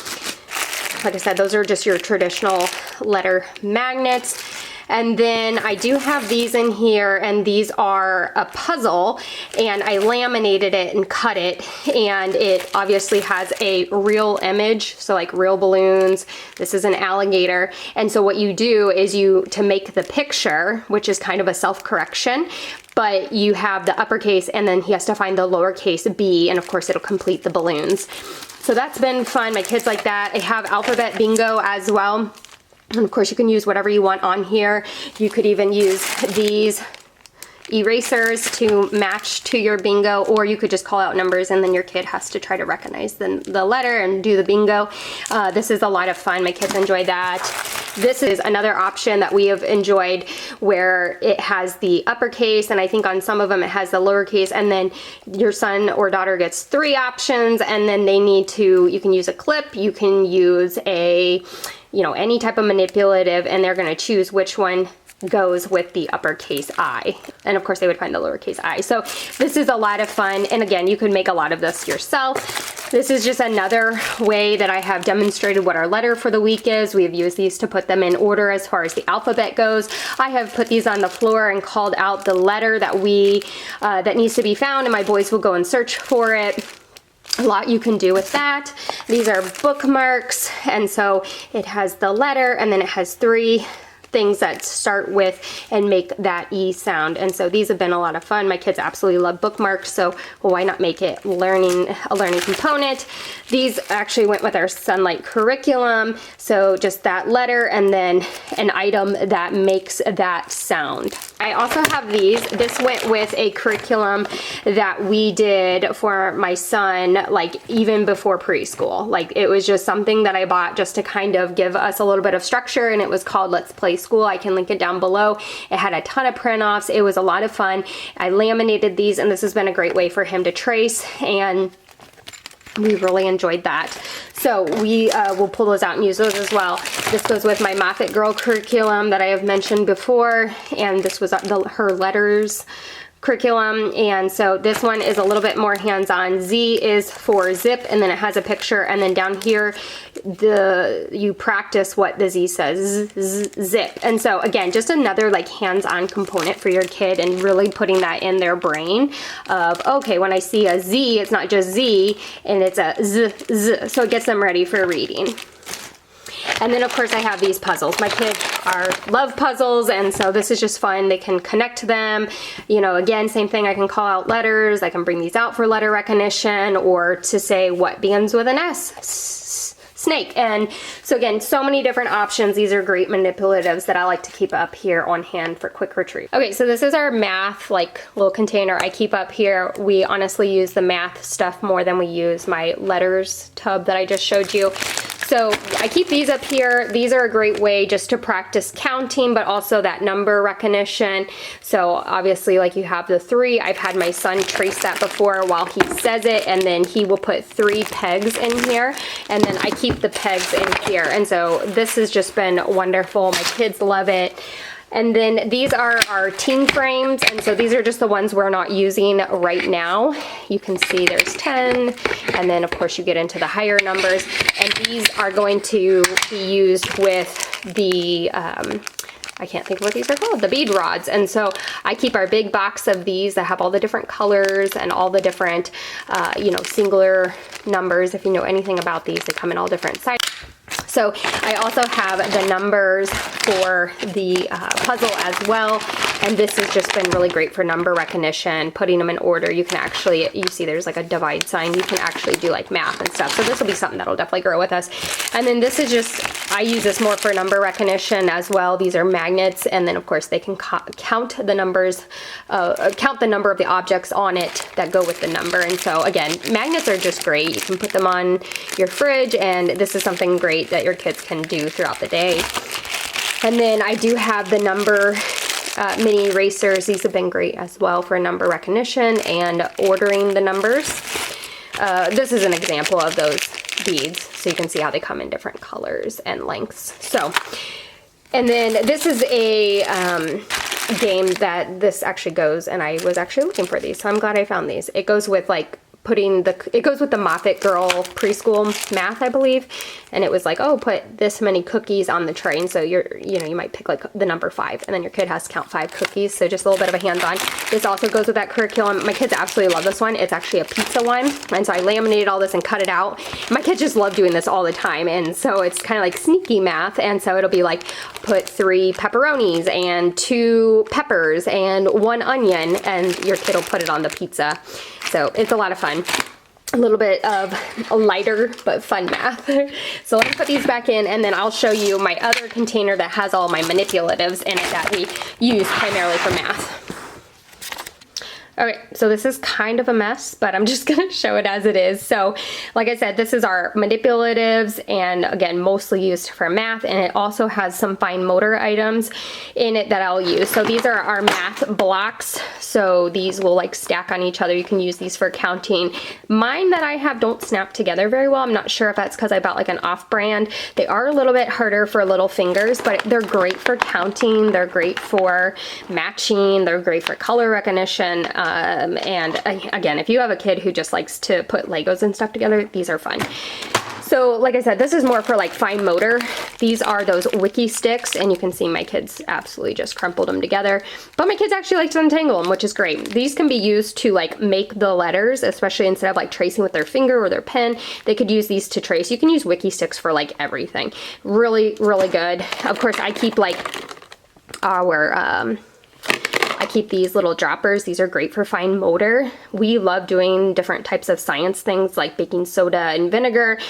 Like I said, those are just your traditional letter magnets. And then I do have these in here, and these are a puzzle, and I laminated it and cut it, and it obviously has a real image, so like real balloons. This is an alligator. And so what you do is to make the picture, which is kind of a self-correction, but you have the uppercase, and then he has to find the lowercase b, and of course it'll complete the balloons. So that's been fun. My kids like that. I have alphabet bingo as well. And of course you can use whatever you want on here. You could even use these erasers to match to your bingo, or you could just call out numbers and then your kid has to try to recognize the letter and do the bingo. This is a lot of fun. My kids enjoy that. This is another option that we have enjoyed where it has the uppercase, and I think on some of them it has the lowercase, and then your son or daughter gets 3 options, and then they need to, you can use a clip, you can use a, you know, any type of manipulative, and they're going to choose which one goes with the uppercase I, and of course they would find the lowercase I. So this is a lot of fun, and again, you can make a lot of this yourself. This is just another way that I have demonstrated what our letter for the week is. We have used these to put them in order as far as the alphabet goes. I have put these on the floor and called out the letter that that needs to be found, and my boys will go and search for it. A lot you can do with that. These are bookmarks, and so it has the letter, and then it has 3 things that start with and make that E sound. And so these have been a lot of fun. My kids absolutely love bookmarks, so why not make it a learning component? These actually went with our Sunlight curriculum, so just that letter and then an item that makes that sound. I also have these. This went with a curriculum that we did for my son, like even before preschool. Like it was just something that I bought just to kind of give us a little bit of structure, and it was called Let's Play School. I can link it down below. It had a ton of print offs. It was a lot of fun. I laminated these, and this has been a great way for him to trace, and we really enjoyed that. So we will pull those out and use those as well. This goes with my Moffat Girl curriculum that I have mentioned before, and this was her letters curriculum, and so this one is a little bit more hands-on. Z is for zip, and then it has a picture, and then down here you practice what the Z says, zip. And so again, just another like hands-on component for your kid, and really putting that in their brain of, okay, when I see a Z, it's not just Z, and it's a Z, so it gets them ready for reading. And then of course I have these puzzles. My kids love puzzles, and so this is just fun. They can connect them. You know, again, same thing. I can call out letters. I can bring these out for letter recognition, or to say what begins with an S. Snake. And so again, so many different options. These are great manipulatives that I like to keep up here on hand for quick retrieve. Okay, so this is our math like little container I keep up here. We honestly use the math stuff more than we use my letters tub that I just showed you. So I keep these up here. These are a great way just to practice counting, but also that number recognition. So obviously, like you have the 3. I've had my son trace that before while he says it, and then he will put 3 pegs in here, and then I keep the pegs in here. And so this has just been wonderful. My kids love it. And then these are our teen frames, and so these are just the ones we're not using right now. You can see there's 10, and then of course you get into the higher numbers, and these are going to be used with the I can't think of what these are called, the bead rods. And so I keep our big box of these that have all the different colors and all the different you know, singular numbers. If you know anything about these, they come in all different sizes. So I also have the numbers for the puzzle as well, and this has just been really great for number recognition, putting them in order. You can actually, you see there's like a divide sign, you can actually do like math and stuff, so this will be something that'll definitely grow with us. And then this is just, I use this more for number recognition as well. These are magnets, and then of course they can count the numbers, count the number of the objects on it that go with the number. And so again, magnets are just great. You can put them on your fridge, and this is something great that your kids can do throughout the day. And then I do have the number mini erasers. These have been great as well for number recognition and ordering the numbers. This is an example of those beads, so you can see how they come in different colors and lengths. So, and then this is a game that this actually goes, and I was actually looking for these, so I'm glad I found these. It goes with like it goes with the Moffat Girl preschool math, I believe, and it was like, oh, put this many cookies on the tray, and so you might pick like the number 5, and then your kid has to count 5 cookies, so just a little bit of a hands-on. This also goes with that curriculum. My kids absolutely love this one. It's actually a pizza one, and so I laminated all this and cut it out. My kids just love doing this all the time, and so it's kind of like sneaky math, and so it'll be like, put 3 pepperonis and 2 peppers and 1 onion, and your kid will put it on the pizza. So it's a lot of fun. a little bit of a lighter but fun math. So let me put these back in, and then I'll show you my other container that has all my manipulatives in it that we use primarily for math. Okay, so this is kind of a mess, but I'm just gonna show it as it is. So like I said, this is our manipulatives, and again, mostly used for math, and it also has some fine motor items in it that I'll use. So these are our math blocks. So these will like stack on each other. You can use these for counting. Mine that I have don't snap together very well. I'm not sure if that's because I bought like an off-brand. They are a little bit harder for little fingers, but they're great for counting. They're great for matching. They're great for color recognition. And again, if you have a kid who just likes to put Legos and stuff together, these are fun. So like I said, this is more for like fine motor. These are those wiki sticks, and you can see my kids absolutely just crumpled them together. But my kids actually like to untangle them, which is great. These can be used to like make the letters, especially instead of like tracing with their finger or their pen, they could use these to trace. You can use wiki sticks for like everything. Really, really good. Of course, I keep like I keep these little droppers. These are great for fine motor. We love doing different types of science things like baking soda and vinegar,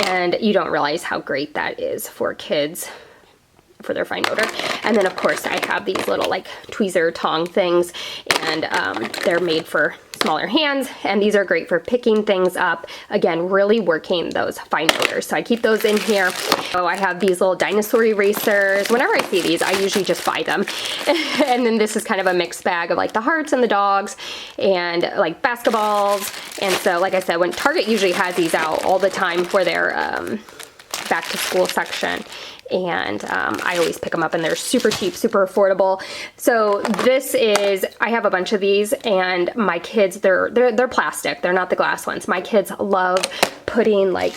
and you don't realize how great that is for kids for their fine motor. And then of course I have these little like tweezer tong things, and they're made for smaller hands, and these are great for picking things up. Again, really working those fine motors. So I keep those in here. So I have these little dinosaur erasers. Whenever I see these, I usually just buy them. And then this is kind of a mixed bag of like the hearts and the dogs and like basketballs. And so like I said, when Target usually has these out all the time for their back to school section. And I always pick them up, and they're super cheap, super affordable. So this is, I have a bunch of these, and my kids, they're plastic. They're not the glass ones. My kids love putting like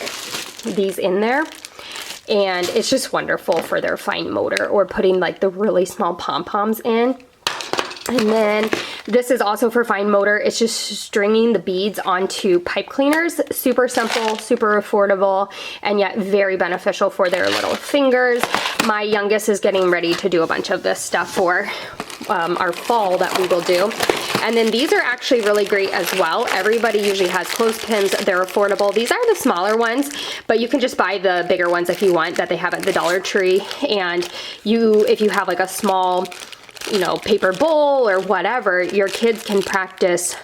these in there, and it's just wonderful for their fine motor, or putting like the really small pom-poms in. And then this is also for fine motor. It's just stringing the beads onto pipe cleaners. Super simple, super affordable, and yet very beneficial for their little fingers. My youngest is getting ready to do a bunch of this stuff for our fall that we will do. And then these are actually really great as well. Everybody usually has clothespins. They're affordable. These are the smaller ones, but you can just buy the bigger ones if you want, that they have at the Dollar Tree. And if you have like a small, you know, paper bowl or whatever, your kids can practice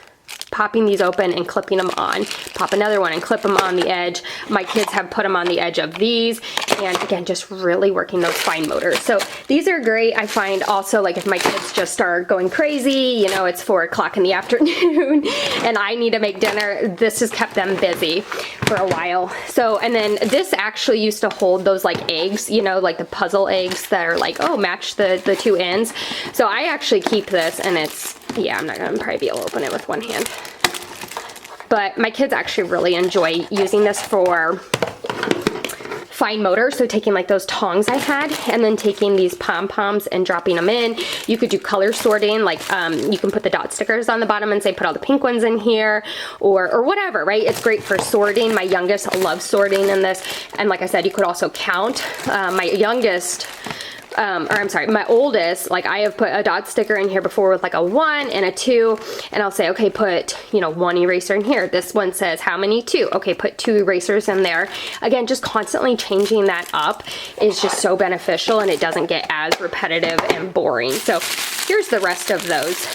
popping these open and clipping them on. Pop another one and clip them on the edge. My kids have put them on the edge of these, and again, just really working those fine motors. So these are great. I find also, like if my kids just start going crazy, you know, it's 4 o'clock in the afternoon and I need to make dinner, this has kept them busy for a while. So, and then this actually used to hold those like eggs, you know, like the puzzle eggs that are like, oh, match the two ends. So I actually keep this, and it's, yeah, I'm not gonna probably be able to open it with one hand. But my kids actually really enjoy using this for fine motor. So taking like those tongs I had, and then taking these pom-poms and dropping them in. You could do color sorting, like you can put the dot stickers on the bottom and say put all the pink ones in here, or whatever, right? It's great for sorting. My youngest loves sorting in this. And like I said, you could also count. My oldest, like I have put a dot sticker in here before with like a 1 and a 2, and I'll say, okay, put, you know, 1 eraser in here. This one says how many? 2. Okay, put 2 erasers in there. Again, just constantly changing that up is just so beneficial, and it doesn't get as repetitive and boring. So here's the rest of those.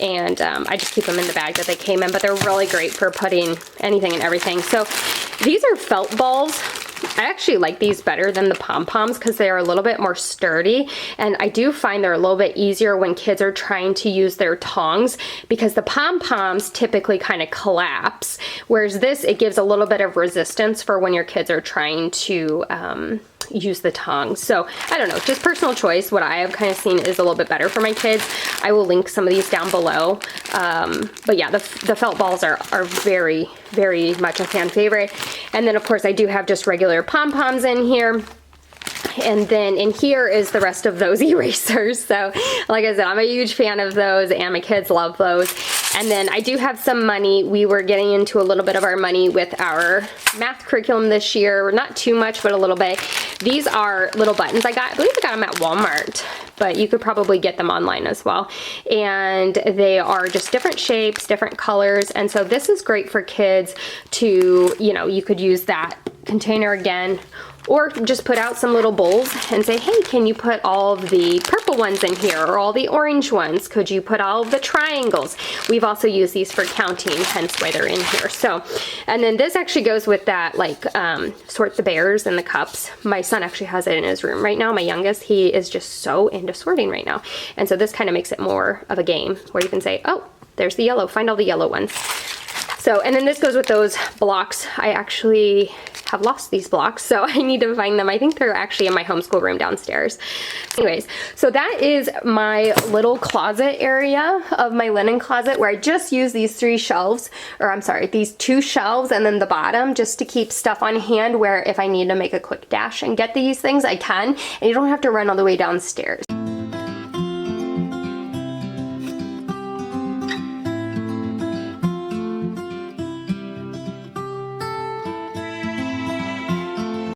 And I just keep them in the bag that they came in, but they're really great for putting anything and everything. So these are felt balls. I actually like these better than the pom-poms because they are a little bit more sturdy, and I do find they're a little bit easier when kids are trying to use their tongs, because the pom-poms typically kind of collapse, whereas this, it gives a little bit of resistance for when your kids are trying to use the tongs. So I don't know, just personal choice. What I have kind of seen is a little bit better for my kids. I will link some of these down below. But yeah, the felt balls are very, very much a fan favorite. And then of course I do have just regular pom-poms in here. And then in here is the rest of those erasers. So like I said, I'm a huge fan of those, and my kids love those. And then I do have some money. We were getting into a little bit of our money with our math curriculum this year. Not too much, but a little bit. These are little buttons I believe I got them at Walmart, but you could probably get them online as well. And they are just different shapes, different colors. And so this is great for kids to, you know, you could use that container again, or just put out some little bowls and say, hey, can you put all of the purple ones in here, or all the orange ones? Could you put all of the triangles? We've also used these for counting, hence why they're in here. So, and then this actually goes with that, like, sort the bears and the cups. My son actually has it in his room right now. My youngest, he is just so into sorting right now. And so this kind of makes it more of a game where you can say, oh, there's the yellow, find all the yellow ones. So, and then this goes with those blocks. I actually have lost these blocks, so I need to find them. I think they're actually in my homeschool room downstairs. Anyways, so that is my little closet area of my linen closet, where I just use these three shelves, or I'm sorry, these two shelves and then the bottom, just to keep stuff on hand, where if I need to make a quick dash and get these things, I can, and you don't have to run all the way downstairs.